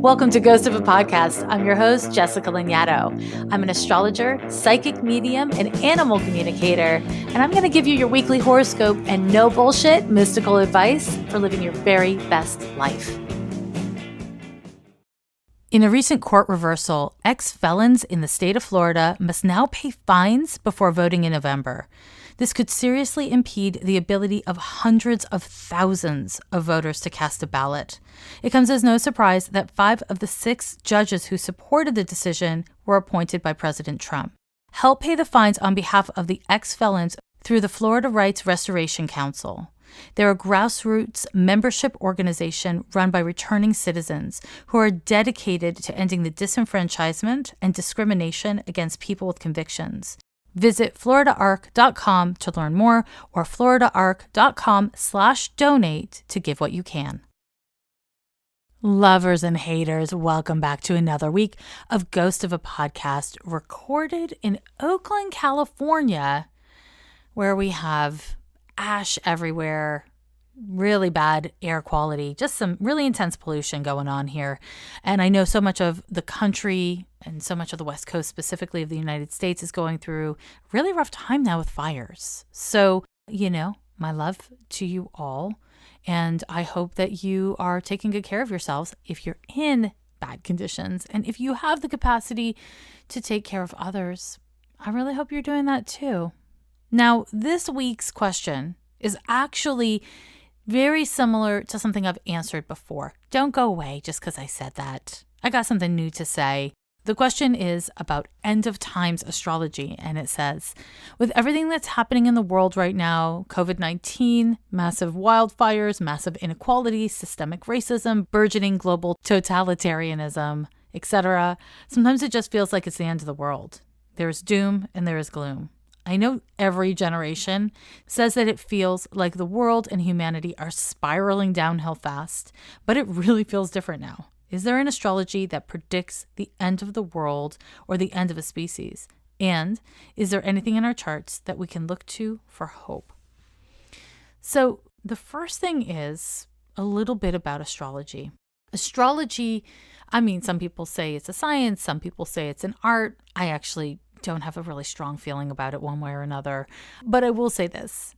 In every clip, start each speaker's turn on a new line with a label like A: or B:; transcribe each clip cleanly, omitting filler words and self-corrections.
A: Welcome to Ghost of a Podcast. I'm your host, Jessica Lanyadoo. I'm an astrologer, psychic medium, and animal communicator, and I'm going to give you your weekly horoscope and no bullshit mystical advice for living your very best life. In a recent court reversal, ex-felons in the state of Florida must now pay fines before voting in November. This could seriously impede the ability of hundreds of thousands of voters to cast a ballot. It comes as no surprise that 5 of the 6 judges who supported the decision were appointed by President Trump. Help pay the fines on behalf of the ex-felons through the Florida Rights Restoration Council. They're a grassroots membership organization run by returning citizens who are dedicated to ending the disenfranchisement and discrimination against people with convictions. Visit floridaarc.com to learn more or floridaarc.com/donate to give what you can. Lovers and haters, welcome back to another week of Ghost of a Podcast recorded in Oakland, California, where we have ash everywhere, really bad air quality, just some really intense pollution going on here. And I know so much of the country and so much of the West Coast, specifically of the United States, is going through a really rough time now with fires. So, my love to you all. And I hope that you are taking good care of yourselves if you're in bad conditions. And if you have the capacity to take care of others, I really hope you're doing that too. Now, this week's question is actually very similar to something I've answered before. Don't go away just because I said that. I got something new to say. The question is about end of times astrology, and it says, with everything that's happening in the world right now, COVID-19, massive wildfires, massive inequality, systemic racism, burgeoning global totalitarianism, etc., sometimes it just feels like it's the end of the world. There is doom and there is gloom. I know every generation says that it feels like the world and humanity are spiraling downhill fast, but it really feels different now. Is there an astrology that predicts the end of the world or the end of a species? And is there anything in our charts that we can look to for hope? So the first thing is a little bit about astrology. Astrology, some people say it's a science, some people say it's an art. I actually don't have a really strong feeling about it one way or another. But I will say this.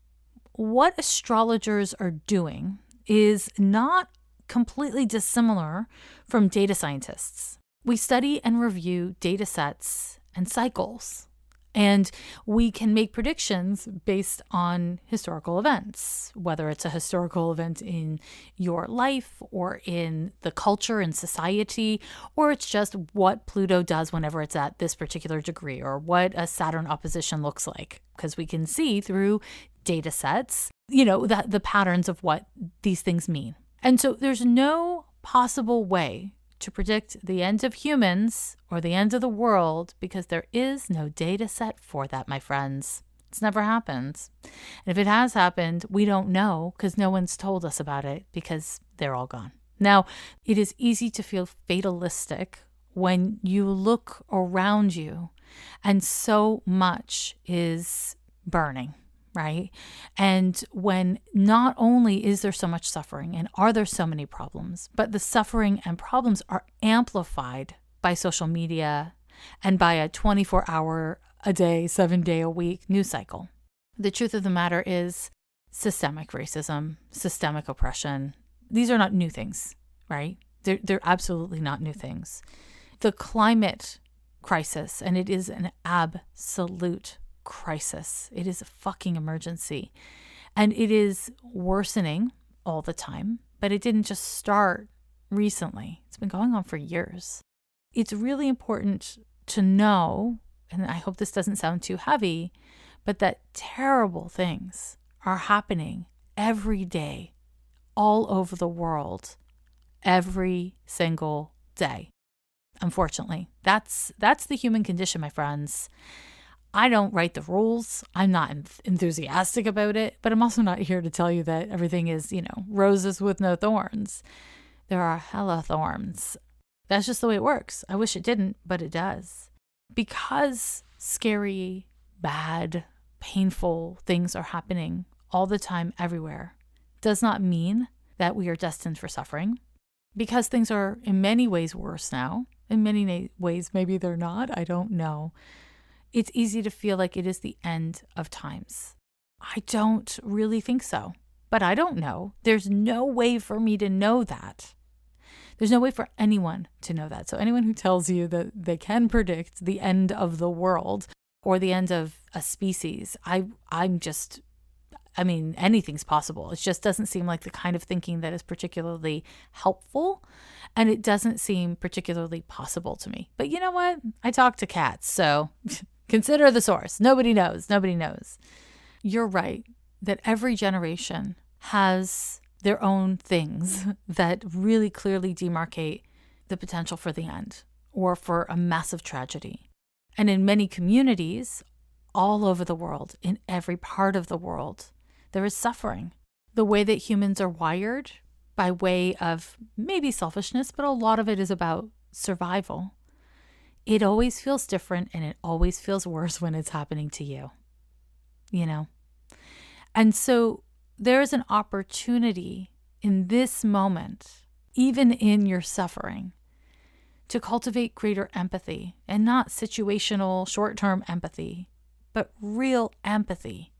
A: What astrologers are doing is not completely dissimilar from data scientists. We study and review data sets and cycles, and we can make predictions based on historical events, whether it's a historical event in your life or in the culture and society, or it's just what Pluto does whenever it's at this particular degree, or what a Saturn opposition looks like, because we can see through data sets, the patterns of what these things mean. And so there's no possible way to predict the end of humans or the end of the world because there is no data set for that, my friends. It's never happened. And if it has happened, we don't know because no one's told us about it because they're all gone. Now, it is easy to feel fatalistic when you look around you and so much is burning. Right? And when not only is there so much suffering and are there so many problems, but the suffering and problems are amplified by social media and by a 24-hour-a-day, 7-day-a-week news cycle. The truth of the matter is systemic racism, systemic oppression. These are not new things, right? They're absolutely not new things. The climate crisis, and it is an absolute crisis. It is a fucking emergency. And it is worsening all the time, but it didn't just start recently. It's been going on for years. It's really important to know, and I hope this doesn't sound too heavy, but that terrible things are happening every day, all over the world, every single day. Unfortunately, that's the human condition, my friends. I don't write the rules. I'm not enthusiastic about it, but I'm also not here to tell you that everything is, roses with no thorns. There are hella thorns. That's just the way it works. I wish it didn't, but it does. Because scary, bad, painful things are happening all the time, everywhere, does not mean that we are destined for suffering. because things are in many ways worse now, in many ways maybe they're not, I don't know, it's easy to feel like it is the end of times. I don't really think so, but I don't know. There's no way for me to know that. There's no way for anyone to know that. So anyone who tells you that they can predict the end of the world or the end of a species, anything's possible. It just doesn't seem like the kind of thinking that is particularly helpful, and it doesn't seem particularly possible to me. But you know what? I talk to cats, so consider the source. Nobody knows. Nobody knows. You're right that every generation has their own things that really clearly demarcate the potential for the end or for a massive tragedy. And in many communities all over the world, in every part of the world, there is suffering. The way that humans are wired, by way of maybe selfishness, but a lot of it is about survival. It always feels different, and it always feels worse when it's happening to you, you know? And so there is an opportunity in this moment, even in your suffering, to cultivate greater empathy, and not situational, short-term empathy, but real empathy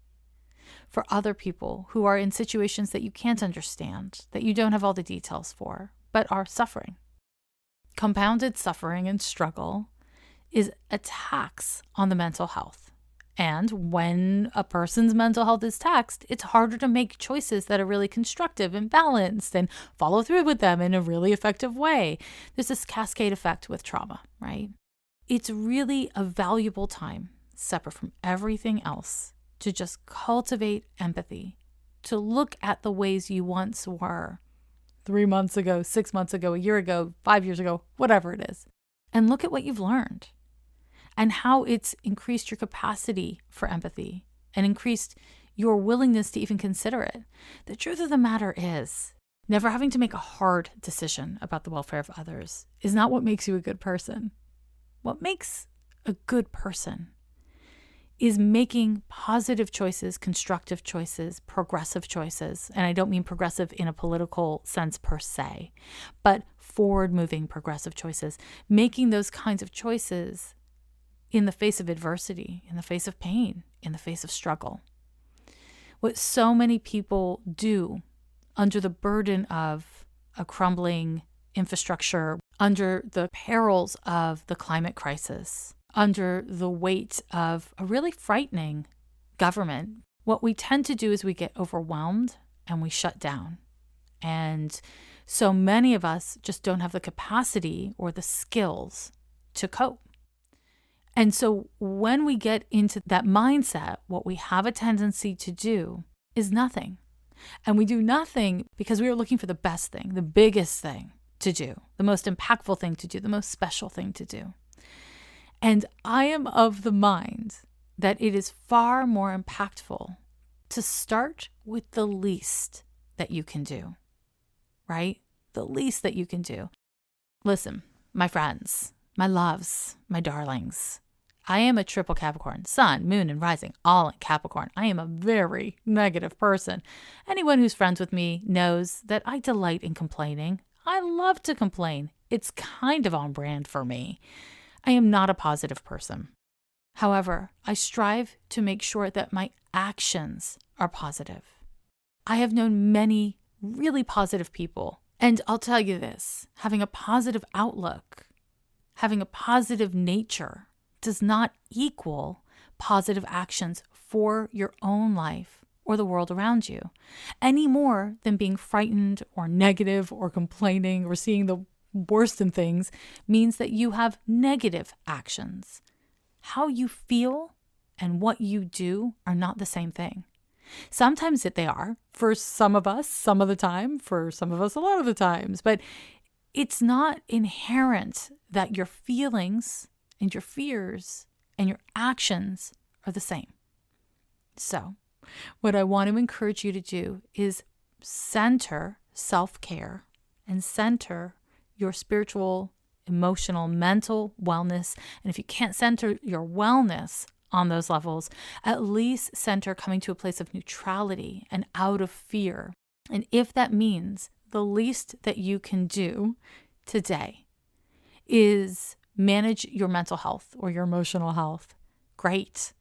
A: for other people who are in situations that you can't understand, that you don't have all the details for, but are suffering. Compounded suffering and struggle is a tax on the mental health. And when a person's mental health is taxed, it's harder to make choices that are really constructive and balanced and follow through with them in a really effective way. There's this cascade effect with trauma, right? It's really a valuable time, separate from everything else, to just cultivate empathy, to look at the ways you once were 3 months ago, 6 months ago, a year ago, 5 years ago, whatever it is, and look at what you've learned and how it's increased your capacity for empathy and increased your willingness to even consider it. The truth of the matter is, never having to make a hard decision about the welfare of others is not what makes you a good person. What makes a good person is making positive choices, constructive choices, progressive choices. And I don't mean progressive in a political sense per se, but forward-moving progressive choices. Making those kinds of choices in the face of adversity, in the face of pain, in the face of struggle. What so many people do under the burden of a crumbling infrastructure, under the perils of the climate crisis, under the weight of a really frightening government, what we tend to do is we get overwhelmed and we shut down. And so many of us just don't have the capacity or the skills to cope. And so when we get into that mindset, what we have a tendency to do is nothing. And we do nothing because we are looking for the best thing, the biggest thing to do, the most impactful thing to do, the most special thing to do. And I am of the mind that it is far more impactful to start with the least that you can do, right? The least that you can do. Listen, my friends, my loves, my darlings, I am a triple Capricorn, sun, moon, and rising, all in Capricorn. I am a very negative person. Anyone who's friends with me knows that I delight in complaining. I love to complain. It's kind of on brand for me. I am not a positive person. However, I strive to make sure that my actions are positive. I have known many really positive people. And I'll tell you this, having a positive outlook, having a positive nature does not equal positive actions for your own life or the world around you, any more than being frightened or negative or complaining or seeing the worst in things means that you have negative actions. How you feel and what you do are not the same thing. Sometimes they are, for some of us, some of the time, for some of us, a lot of the times, but it's not inherent that your feelings and your fears and your actions are the same. So, what I want to encourage you to do is center self-care and center your spiritual, emotional, mental wellness. And if you can't center your wellness on those levels, at least center coming to a place of neutrality and out of fear. And if that means the least that you can do today is manage your mental health or your emotional health, great.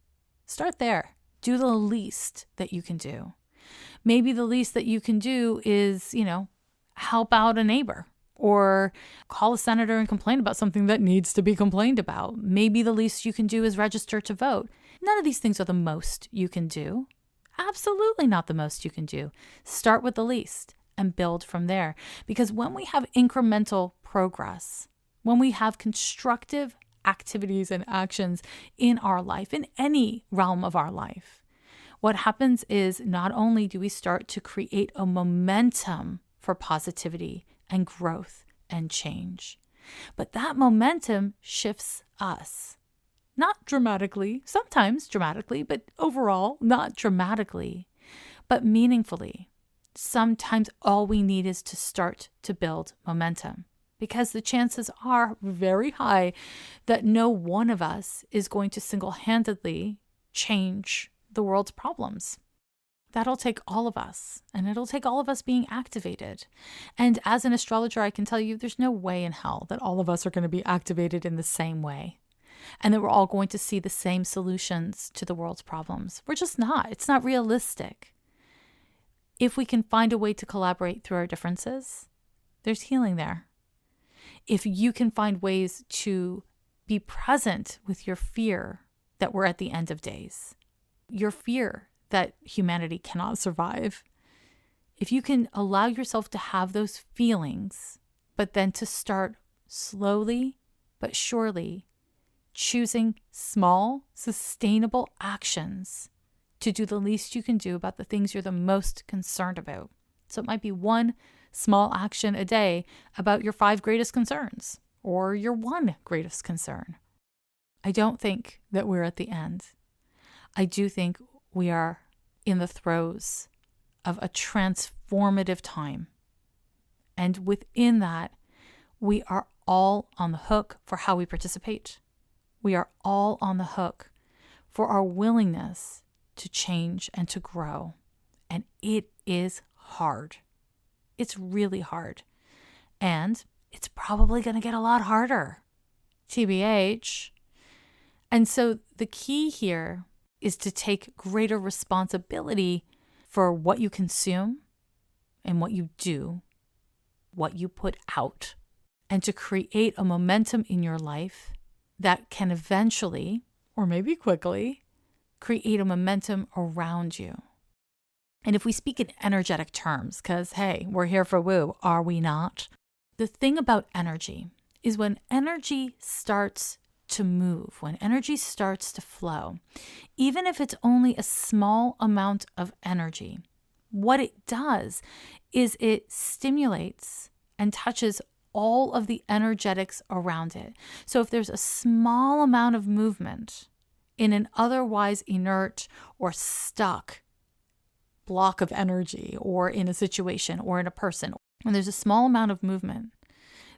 A: Start there. Do the least that you can do. Maybe the least that you can do is, help out a neighbor or call a senator and complain about something that needs to be complained about. Maybe the least you can do is register to vote. None of these things are the most you can do. Absolutely not the most you can do. Start with the least and build from there. Because when we have incremental progress, when we have constructive activities and actions in our life, in any realm of our life, what happens is not only do we start to create a momentum for positivity and growth and change, but that momentum shifts us. Not dramatically, sometimes dramatically, but overall, not dramatically, but meaningfully. Sometimes all we need is to start to build momentum, because the chances are very high that no one of us is going to single-handedly change the world's problems. That'll take all of us, and it'll take all of us being activated. And as an astrologer, I can tell you there's no way in hell that all of us are going to be activated in the same way, and that we're all going to see the same solutions to the world's problems. We're just not. It's not realistic. If we can find a way to collaborate through our differences, there's healing there. If you can find ways to be present with your fear that we're at the end of days, your fear that humanity cannot survive, if you can allow yourself to have those feelings, but then to start slowly but surely choosing small, sustainable actions to do the least you can do about the things you're the most concerned about. So it might be one small action a day about your 5 greatest concerns or your 1 greatest concern. I don't think that we're at the end. I do think we are in the throes of a transformative time. And within that, we are all on the hook for how we participate. We are all on the hook for our willingness to change and to grow. And it is hard. It's really hard. And it's probably going to get a lot harder. TBH. And so the key here is to take greater responsibility for what you consume and what you do, what you put out, and to create a momentum in your life that can eventually, or maybe quickly, create a momentum around you. And if we speak in energetic terms, because hey, we're here for woo, are we not? The thing about energy is when energy starts to move, when energy starts to flow, even if it's only a small amount of energy, what it does is it stimulates and touches all of the energetics around it. So if there's a small amount of movement in an otherwise inert or stuck block of energy, or in a situation or in a person, when there's a small amount of movement,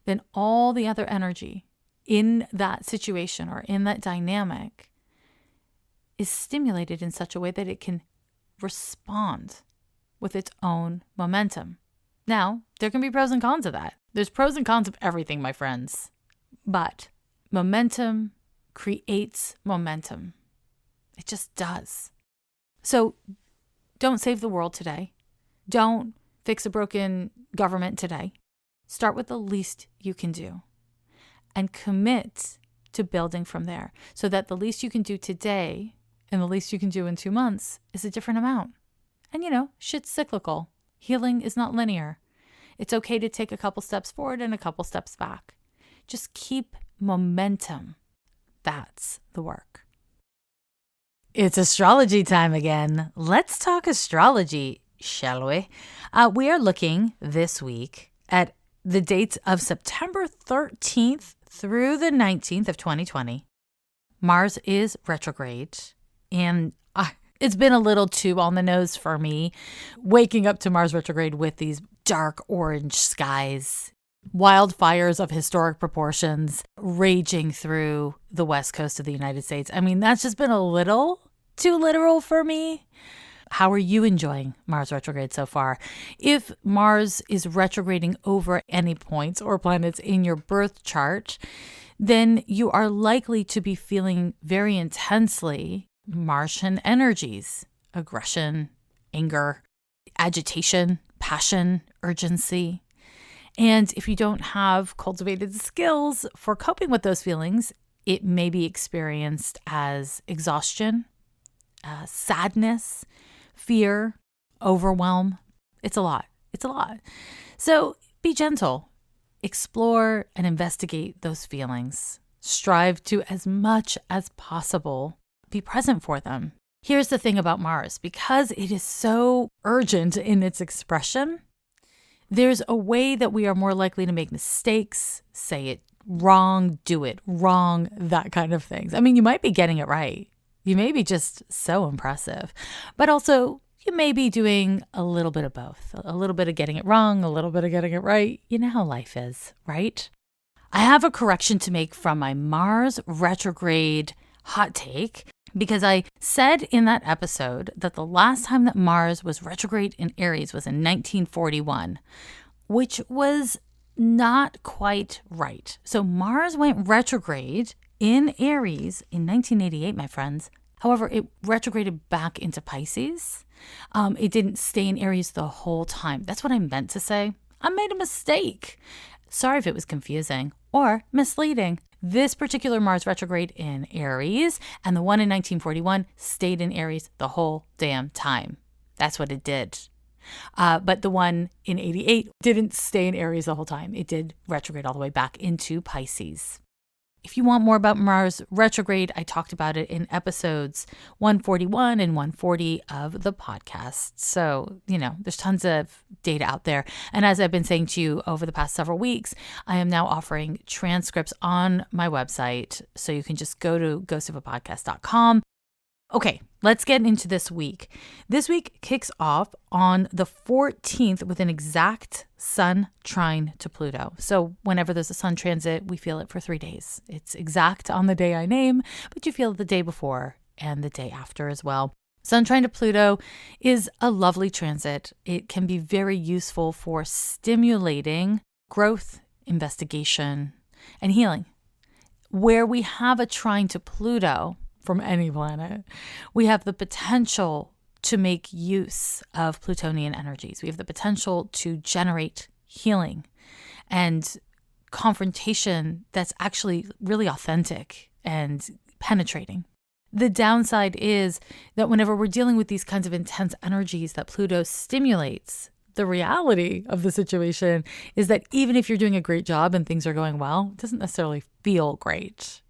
A: then all the other energy in that situation or in that dynamic is stimulated in such a way that it can respond with its own momentum. Now, there can be pros and cons of that. There's pros and cons of everything, my friends. But momentum creates momentum. It just does. So don't save the world today. Don't fix a broken government today. Start with the least you can do and commit to building from there, so that the least you can do today and the least you can do in 2 months is a different amount. And shit's cyclical. Healing is not linear. It's okay to take a couple steps forward and a couple steps back. Just keep momentum. That's the work. It's astrology time again. Let's talk astrology, shall we? We are looking this week at the dates of September 13th through the 19th of 2020. Mars is retrograde, and it's been a little too on the nose for me, waking up to Mars retrograde with these dark orange skies, wildfires of historic proportions raging through the west coast of the United States. I mean, that's just been a little too literal for me. How are you enjoying Mars retrograde so far? If Mars is retrograding over any points or planets in your birth chart, then you are likely to be feeling very intensely Martian energies, aggression, anger, agitation, passion, urgency. And if you don't have cultivated skills for coping with those feelings, it may be experienced as exhaustion, sadness, fear, overwhelm. It's a lot. It's a lot. So be gentle. Explore and investigate those feelings. Strive to, as much as possible, be present for them. Here's the thing about Mars. Because it is so urgent in its expression, there's a way that we are more likely to make mistakes, say it wrong, do it wrong, that kind of things. I mean, you might be getting it right. You may be just so impressive, but also you may be doing a little bit of both, a little bit of getting it wrong, a little bit of getting it right. You know how life is, right? I have a correction to make from my Mars retrograde hot take, because I said in that episode that the last time that Mars was retrograde in Aries was in 1941, which was not quite right. So Mars went retrograde in Aries in 1988, my friends. However, it retrograded back into Pisces. It didn't stay in Aries the whole time. That's what I meant to say. I made a mistake. Sorry if it was confusing or misleading. This particular Mars retrograde in Aries and the one in 1941 stayed in Aries the whole damn time. That's what it did. But the one in 88 didn't stay in Aries the whole time. It did retrograde all the way back into Pisces. If you want more about Mars retrograde, I talked about it in episodes 141 and 140 of the podcast. So, there's tons of data out there. And as I've been saying to you over the past several weeks, I am now offering transcripts on my website. So you can just go to ghostofapodcast.com. Okay, let's get into this week. This week kicks off on the 14th with an exact Sun trine to Pluto. So whenever there's a Sun transit, we feel it for 3 days. It's exact on the day I name, but you feel it the day before and the day after as well. Sun trine to Pluto is a lovely transit. It can be very useful for stimulating growth, investigation, and healing. Where we have a trine to Pluto, from any planet, we have the potential to make use of Plutonian energies. We have the potential to generate healing and confrontation that's actually really authentic and penetrating. The downside is that whenever we're dealing with these kinds of intense energies that Pluto stimulates, the reality of the situation is that even if you're doing a great job and things are going well, it doesn't necessarily feel great,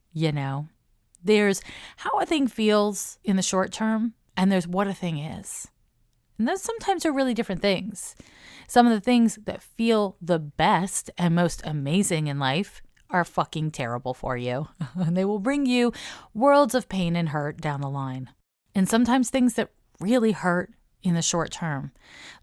A: There's how a thing feels in the short term, and there's what a thing is. And those sometimes are really different things. Some of the things that feel the best and most amazing in life are fucking terrible for you. And they will bring you worlds of pain and hurt down the line. And sometimes things that really hurt in the short term,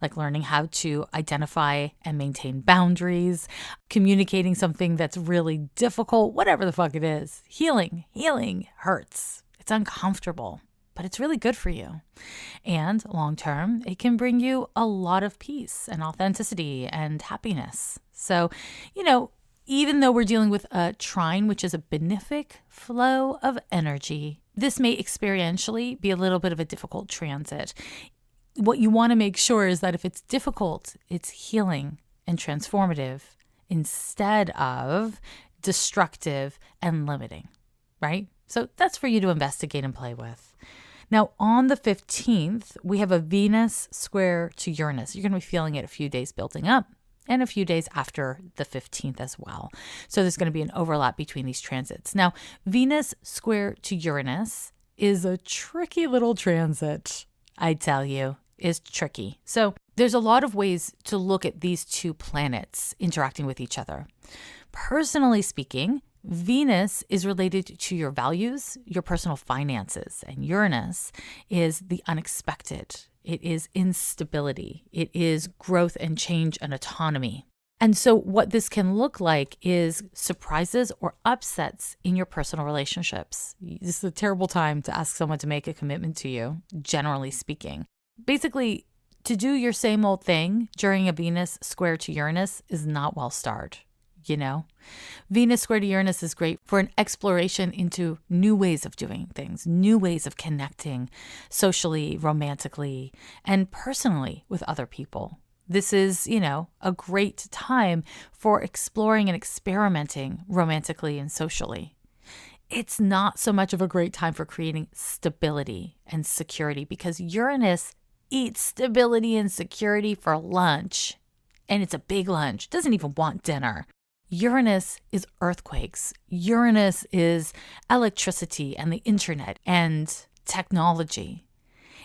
A: like learning how to identify and maintain boundaries, communicating something that's really difficult, whatever the fuck it is. Healing hurts. It's uncomfortable, but it's really good for you. And long term, it can bring you a lot of peace and authenticity and happiness. So, even though we're dealing with a trine, which is a benefic flow of energy, this may experientially be a little bit of a difficult transit. What you want to make sure is that if it's difficult, it's healing and transformative instead of destructive and limiting, right? So that's for you to investigate and play with. Now, on the 15th, we have a Venus square to Uranus. You're going to be feeling it a few days building up and a few days after the 15th as well. So there's going to be an overlap between these transits. Now, Venus square to Uranus is a tricky little transit, I tell you. Is tricky. So there's a lot of ways to look at these two planets interacting with each other. Personally speaking, Venus is related to your values, your personal finances, and Uranus is the unexpected. It is instability. It is growth and change and autonomy. And so what this can look like is surprises or upsets in your personal relationships. This is a terrible time to ask someone to make a commitment to you, generally speaking. Basically, to do your same old thing during a Venus square to Uranus is not well starred, you know? Venus square to Uranus is great for an exploration into new ways of doing things, new ways of connecting socially, romantically, and personally with other people. This is, a great time for exploring and experimenting romantically and socially. It's not so much of a great time for creating stability and security because Uranus eats stability and security for lunch. And it's a big lunch, doesn't even want dinner. Uranus is earthquakes. Uranus is electricity and the internet and technology.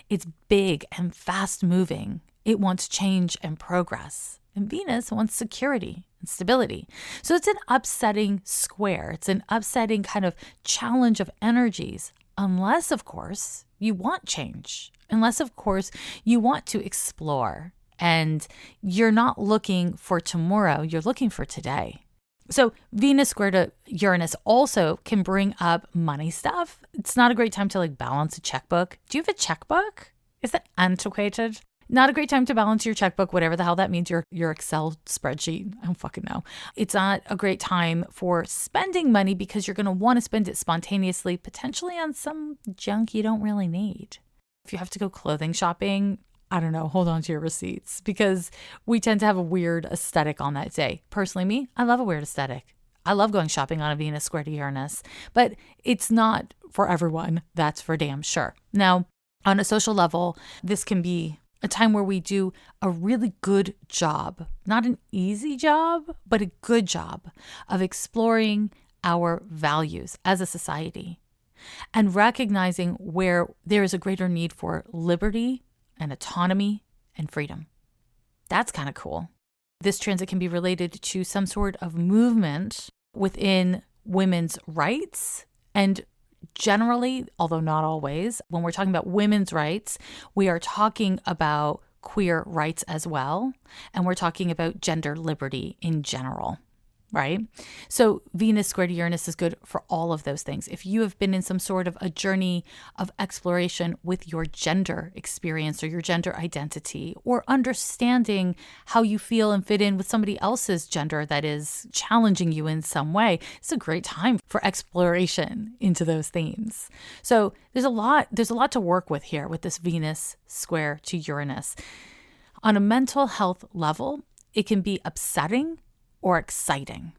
A: It's big and fast moving. It wants change and progress. And Venus wants security and stability. So it's an upsetting square. It's an upsetting kind of challenge of energies, unless, of course, you want change. Unless, of course, you want to explore and you're not looking for tomorrow, you're looking for today. So Venus square to Uranus also can bring up money stuff. It's not a great time to balance a checkbook. Do you have a checkbook? Is that antiquated? Not a great time to balance your checkbook, whatever the hell that means, your Excel spreadsheet. I don't fucking know. It's not a great time for spending money because you're going to want to spend it spontaneously, potentially on some junk you don't really need. If you have to go clothing shopping, I don't know, hold on to your receipts because we tend to have a weird aesthetic on that day. Personally, me, I love a weird aesthetic. I love going shopping on a Venus square to Uranus, but it's not for everyone. That's for damn sure. Now, on a social level, this can be a time where we do a really good job, not an easy job, but a good job of exploring our values as a society and recognizing where there is a greater need for liberty and autonomy and freedom. That's kind of cool. This transit can be related to some sort of movement within women's rights. And generally, although not always, when we're talking about women's rights, we are talking about queer rights as well. And we're talking about gender liberty in general, right? So Venus square to Uranus is good for all of those things. If you have been in some sort of a journey of exploration with your gender experience or your gender identity, or understanding how you feel and fit in with somebody else's gender that is challenging you in some way, it's a great time for exploration into those themes. So there's a lot to work with here with this Venus square to Uranus. On a mental health level, it can be upsetting or exciting.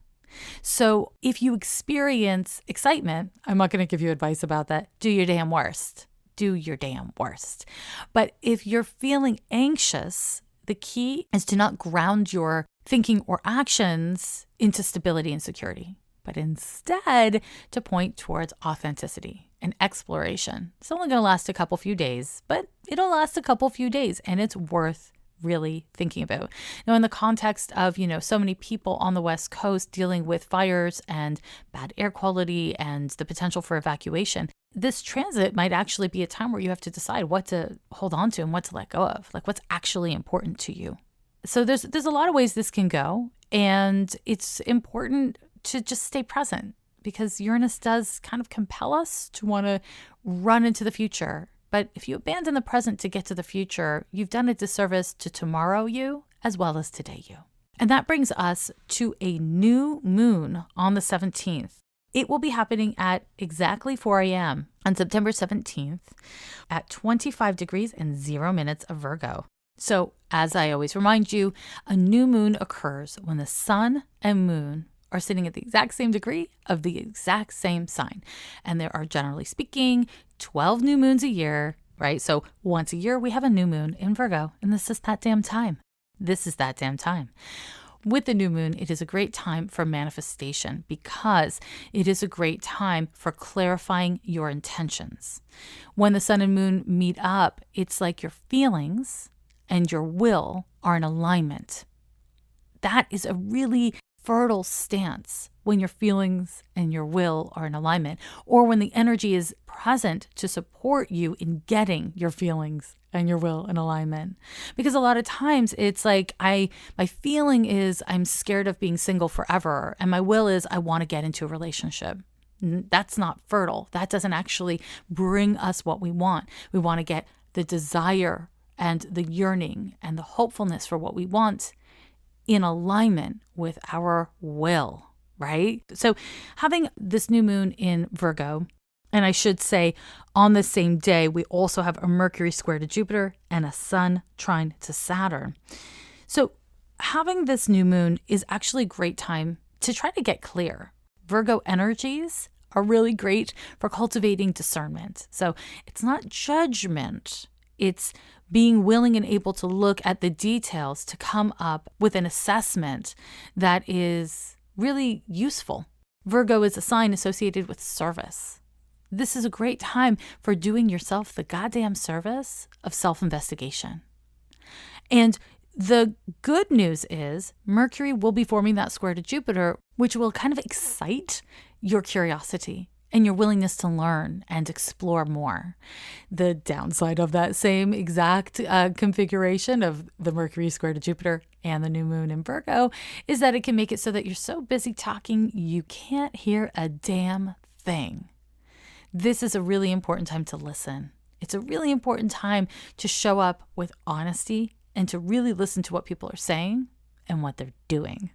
A: So if you experience excitement, I'm not going to give you advice about that. Do your damn worst. Do your damn worst. But if you're feeling anxious, the key is to not ground your thinking or actions into stability and security, but instead to point towards authenticity and exploration. It's only going to last a couple few days, but it'll last a couple few days, and it's worth really thinking about. Now, in the context of, so many people on the West Coast dealing with fires and bad air quality and the potential for evacuation, this transit might actually be a time where you have to decide what to hold on to and what to let go of, like what's actually important to you. So there's a lot of ways this can go, and it's important to just stay present because Uranus does kind of compel us to want to run into the future. But if you abandon the present to get to the future, you've done a disservice to tomorrow you as well as today you. And that brings us to a new moon on the 17th. It will be happening at exactly 4 a.m. on September 17th at 25 degrees and 0 minutes of Virgo. So, as I always remind you, a new moon occurs when the sun and moon are sitting at the exact same degree of the exact same sign. And there are, generally speaking, 12 new moons a year, right? So once a year, we have a new moon in Virgo, and this is that damn time. This is that damn time. With the new moon, it is a great time for manifestation because it is a great time for clarifying your intentions. When the sun and moon meet up, it's like your feelings and your will are in alignment. That is a really fertile stance when your feelings and your will are in alignment, or when the energy is present to support you in getting your feelings and your will in alignment. Because a lot of times it's like my feeling is I'm scared of being single forever, and my will is I want to get into a relationship. That's not fertile. That doesn't actually bring us what we want. We want to get the desire and the yearning and the hopefulness for what we want in alignment with our will, right? So having this new moon in Virgo, and I should say on the same day, we also have a Mercury square to Jupiter and a Sun trine to Saturn. So having this new moon is actually a great time to try to get clear. Virgo energies are really great for cultivating discernment. So it's not judgment. It's being willing and able to look at the details to come up with an assessment that is really useful. Virgo is a sign associated with service. This is a great time for doing yourself the goddamn service of self-investigation. And the good news is Mercury will be forming that square to Jupiter, which will kind of excite your curiosity and your willingness to learn and explore more. The downside of that same exact configuration of the Mercury square to Jupiter and the new moon in Virgo is that it can make it so that you're so busy talking you can't hear a damn thing. This is a really important time to listen. It's a really important time to show up with honesty and to really listen to what people are saying and what they're doing.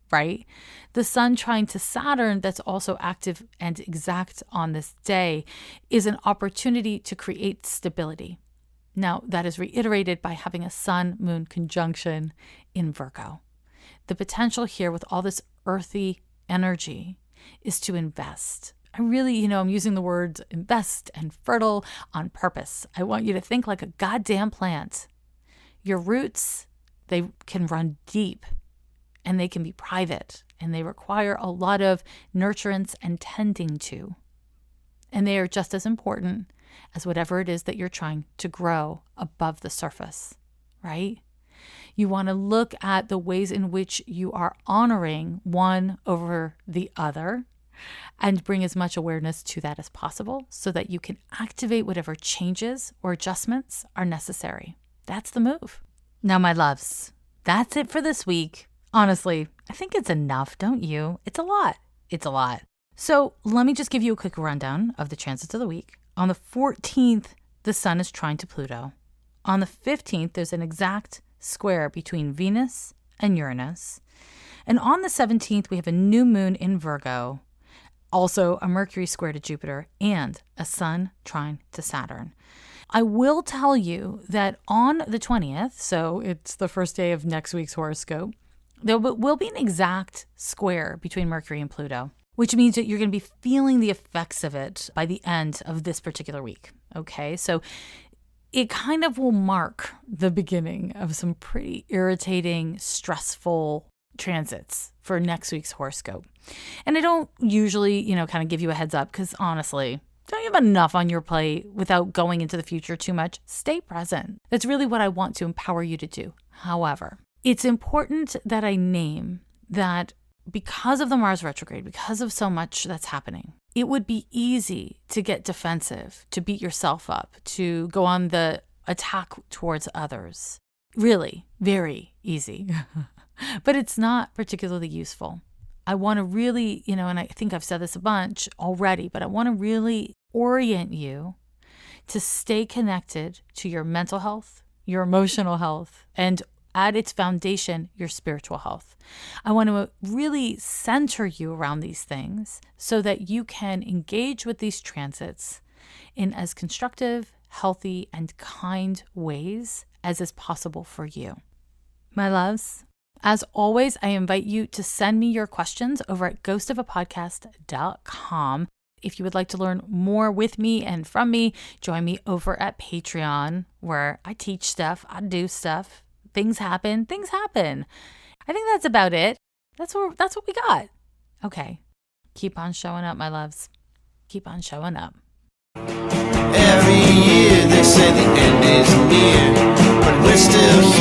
A: Right? The Sun trine to Saturn that's also active and exact on this day is an opportunity to create stability. Now, that is reiterated by having a Sun-Moon conjunction in Virgo. The potential here with all this earthy energy is to invest. I really, I'm using the words invest and fertile on purpose. I want you to think like a goddamn plant. Your roots, they can run deep. And they can be private, and they require a lot of nurturance and tending to. And they are just as important as whatever it is that you're trying to grow above the surface, right? You want to look at the ways in which you are honoring one over the other and bring as much awareness to that as possible so that you can activate whatever changes or adjustments are necessary. That's the move. Now, my loves, that's it for this week. Honestly, I think it's enough, don't you? It's a lot. It's a lot. So let me just give you a quick rundown of the transits of the week. On the 14th, the Sun is trine to Pluto. On the 15th, there's an exact square between Venus and Uranus. And on the 17th, we have a new moon in Virgo, also a Mercury square to Jupiter, and a Sun trine to Saturn. I will tell you that on the 20th, so it's the first day of next week's horoscope, there will be an exact square between Mercury and Pluto, which means that you're going to be feeling the effects of it by the end of this particular week. Okay, so it kind of will mark the beginning of some pretty irritating, stressful transits for next week's horoscope. And I don't usually, kind of give you a heads up because honestly, don't you have enough on your plate without going into the future too much? Stay present. That's really what I want to empower you to do. However, it's important that I name that because of the Mars retrograde, because of so much that's happening, it would be easy to get defensive, to beat yourself up, to go on the attack towards others. Really, very easy. But it's not particularly useful. I want to really, and I think I've said this a bunch already, but I want to really orient you to stay connected to your mental health, your emotional health, and at its foundation, your spiritual health. I want to really center you around these things so that you can engage with these transits in as constructive, healthy, and kind ways as is possible for you. My loves, as always, I invite you to send me your questions over at ghostofapodcast.com. If you would like to learn more with me and from me, join me over at Patreon, where I teach stuff, I do stuff. Things happen. I think that's about it. That's what we got. Okay. Keep on showing up, my loves. Keep on showing up.
B: Every year they say the end is near, but we're still here.